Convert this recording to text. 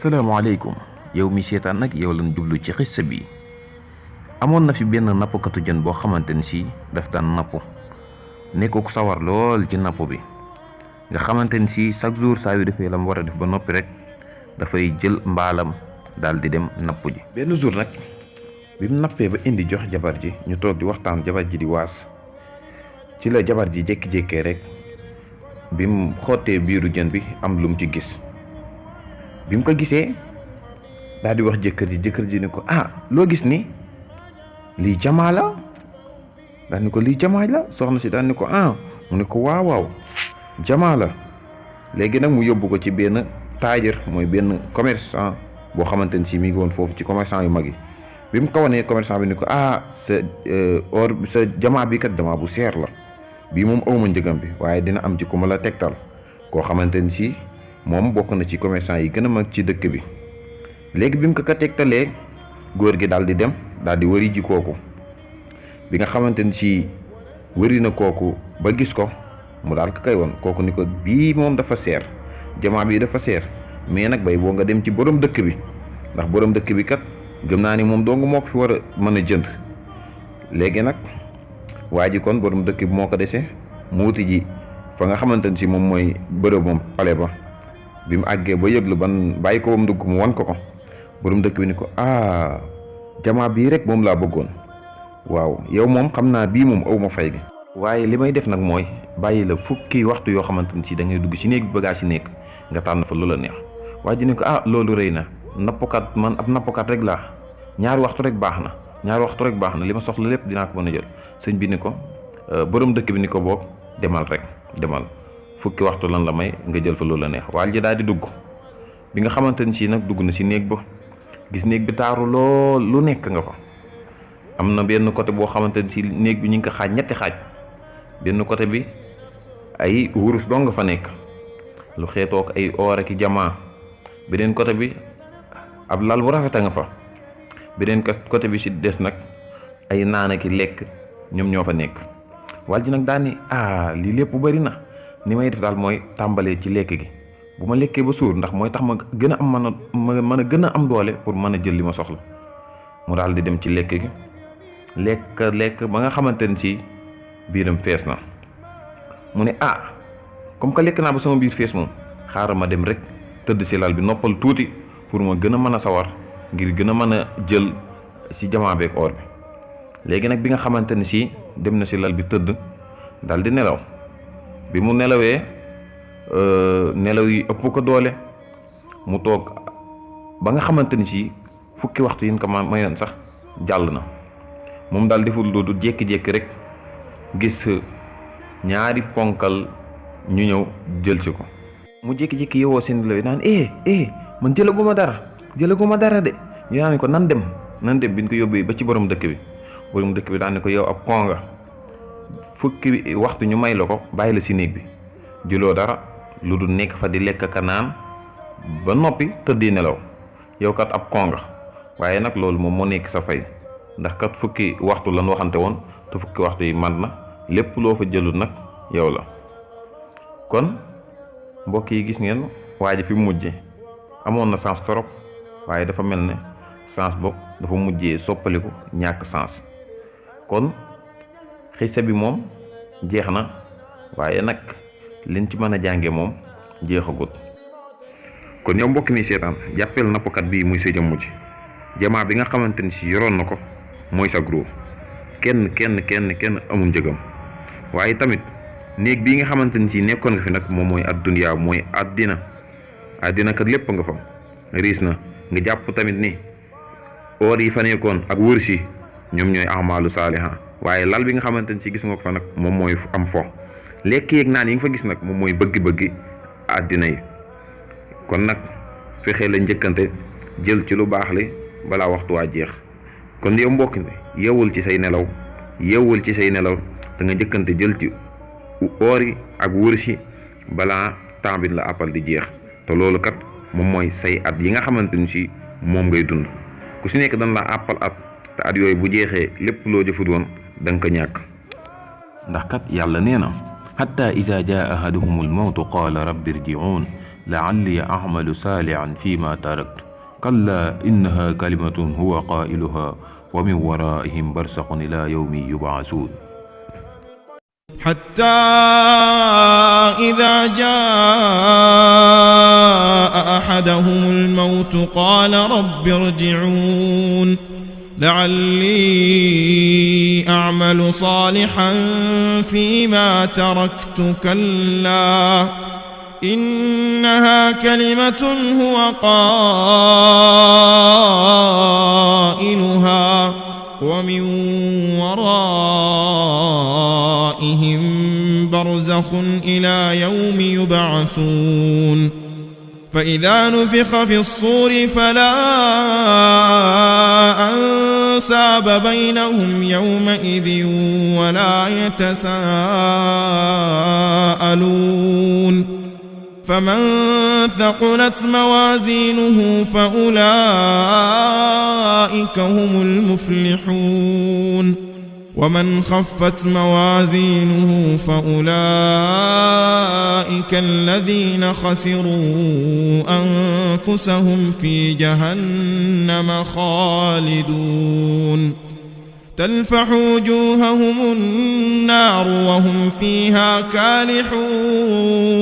asalaamaaleykum yow mi seetaan nag yow lañ jublu ci xissa bi. amoon na fi benn nappkatu jën boo xamante ni si daf daan napp nekk ku sawar lool ci napp bi nga xamante ni si chaque jour saa yu defee la mu war a def ba noppi rek dafay jël mbaalam daal di dem napp ji. benn jour nag bi mu nappee ba indi jox jabar ji ñu toog di waxtaan, jabar ji di waas, ci la jabar ji jékki-jékkee rek bi mu xottee biiru jën bi am lu mu ci gis. bi mu ko gisee daal di wax jëkkër ji ni ko loo gis ni lii jamaa la. daal ni ko lii jamaa la. soxna si daal ni ko mu ne ko waaw jamaa la. léegi nag mu yóbbu ko ci benn taajir, mooy benn commerçant boo xamante ni si mi ngi woon foofu ci commerçant yu mag yi. bi mu ko wanee commerçant bi ni ko sa jamaa bi kat jamaa bu seer la, bii moom awma njëgam bi, waaye dina am ci ku ma la tegtal koo xamante ni si moom bokk na ci commerçant yi gën a mag ci dëkk bi. léegi bi mu ko tegtalee, góor gi daal di dem daal di wëri ji kooku. bi nga xamante ni si wëri na kooku ba gis ko, mu daal ko koy woon. kooku ni ko bii moom dafa seer, jamaa bi dafa seer, mais nag bay boo nga dem ci borom dëkk bi, ndax borom dëkk bi kat gëm naa ni moom dong moo ko fi war a mën a jënd. léegi nag waa ji kon borom dëkk bi moo ko dese, mu wuti ji fa nga xamante ni si moom mooy bërëb moom pale ba. bi mu àggee ba yëglu ban bàyyi ko ba mu dugg mu wan ko borom dëkk bi ni ko jamaa bii rek moom laa bëggoon. waaw yow moom xam naa bii moom aw ma fay gi, waaye li may def nag mooy bàyyi la fukki waxtu yoo xamante ni si da ngay dugg si néeg bi bagage si nekk nga tànn fa lu la neex. waa ji ni ko loolu rëy na, nappkat man ab nappkat rek laa, ñaari waxtu rek baax na, li ma soxla lépp dinaa ko mën a jël. sëñ bi ni ko borom dëkk bi ni ko boog demal fukki waxtu lan la may nga jël fa lu la neex. waa ji daal di dugg. bi nga xamante ni si nag dugg na si néeg ba, gis néeg bi taaru lool, lu nekk nga fa. am na benn côté boo xamante ni si néeg bi ñu ngi ko xaaj ñetti xaaj. benn côté bi ay wurus dong nga fa nekk, lu xeetook ay or ak jamaa. beneen côté bi ab lal bu rafet a nga fa. beneen côté bi si des nag ay naan ak lekk ñoom ñoo fa nekk. wal ji nag daal ni lii lépp bari na, ni may def daal mooy tàmbalee ci lekk gi. bu ma lekkee ba suur, ndax mooy tax ma gën a am mën a gën a am doole pour mën a jël li ma soxla. mu daal di dem ci lekk gi, lekk ba nga xamante ni si biiram fees na. mu ne comme que lekk naa ba sama biir fees moom, xaaral ma dem rek tëdd si lal bi noppal tuuti pour ma gën a mën a sawar ngir gën a mën a jël si jamaa beeg or bi. léegi nag bi nga xamante ni si dem na si lal bi tëdd daal di nelaw. bi mu nelawee nelaw yi ëpp ko doole, mu toog ba nga xamante ni si fukki waxtu yi ko mayoon sax jàll na. moom daal deful lu dul jékki-jékki rek gis ñaari ponkal ñu ñëw jël si ko. mu jékki-jékki yowoo seen nelaw yi naan man jëlaguma dara de. ñu naan ko nan dem bi ñu ko yóbbee ba ci borom dëkk bi daan ne ko yow ab kon nga, fukki waxtu ñu may la ko bàyyi la si néeg bi, jëloo dara lu dul nekk fa di lekk ka naan ba noppi tëddi nelaw. yow kat ab kon nga, waaye nag loolu moom moo nekk sa fay, ndax kat fukki waxtu lan waxante woon te fukki waxtu yi mat na, lépp loo fa jëlul nag yow la. kon mbokk yi gis ngeen waa ji fi mu mujje amoon na sens trop, waaye dafa mel ne sens boobu dafa mujjee soppaliku ñàkk sens. kon xissa bi moom jeex na, waaye nag liñ ci mën a jànge moom jeexagut. kon yow mbokk mi seetaan, jàppeel nappkat bii muy sa jëmm ji. jamaa bi nga xamante ni si yoroon na ko mooy sa gros. kenn amul njëgam. waaye tamit néeg bii nga xamante ni si nekkoon nga fi nag moom mooy adduniyaa, mooy àddina kat lépp nga fa riis na. nga jàpp tamit ni or yi fa nekkoon ak wërs yi ñoom ñooy amaalu saaliha. waaye lal bi nga xamante ni si gis nga ko fa nag moom mooy am fo. lekk yeeg naan yi nga fa gis nag moom mooy bëgg-bëggi àddina yi. kon nag fexe la njëkkante jël ci lu baax li balaa waxtu waa jeex. kon yow mbokk mi yeewul ci say nelaw te nga njëkkante jël ci oor yi ak wërs yi balaa temps bi la appal di jeex. te loolu kat moom mooy say at yi nga xamante ni si moom ngay dund. ku si nekk dañ la appal at, te at yooyu bu jeexee lépp loo jëfut woon da nga ko ñàkk. ndax kat yàlla nee na xatta iza jaa ahaduhumul mawtu qaala rabbi irji'uun لعلي أعمل صالحا فيما تركت كلا إنها كلمة هو قائلها ومن ورائهم برزخ إلى يوم يبعثون. حتى إذا جاء أحدهم الموت قال رب ارجعون لعلي أعمل صالحا فيما تركت كلا إنها كلمة هو قائلها ومن ورائهم برزخ إلى يوم يبعثون. فإذا نفخ في الصور فلا أنساب بينهم يومئذ ولا يتساءلون. فمن ثقلت موازينه فأولئك هم المفلحون ومن خفت موازينه فأولئك الذين خسروا أنفسهم في جهنم خالدون تلفح وجوههم النار وهم فيها كالحون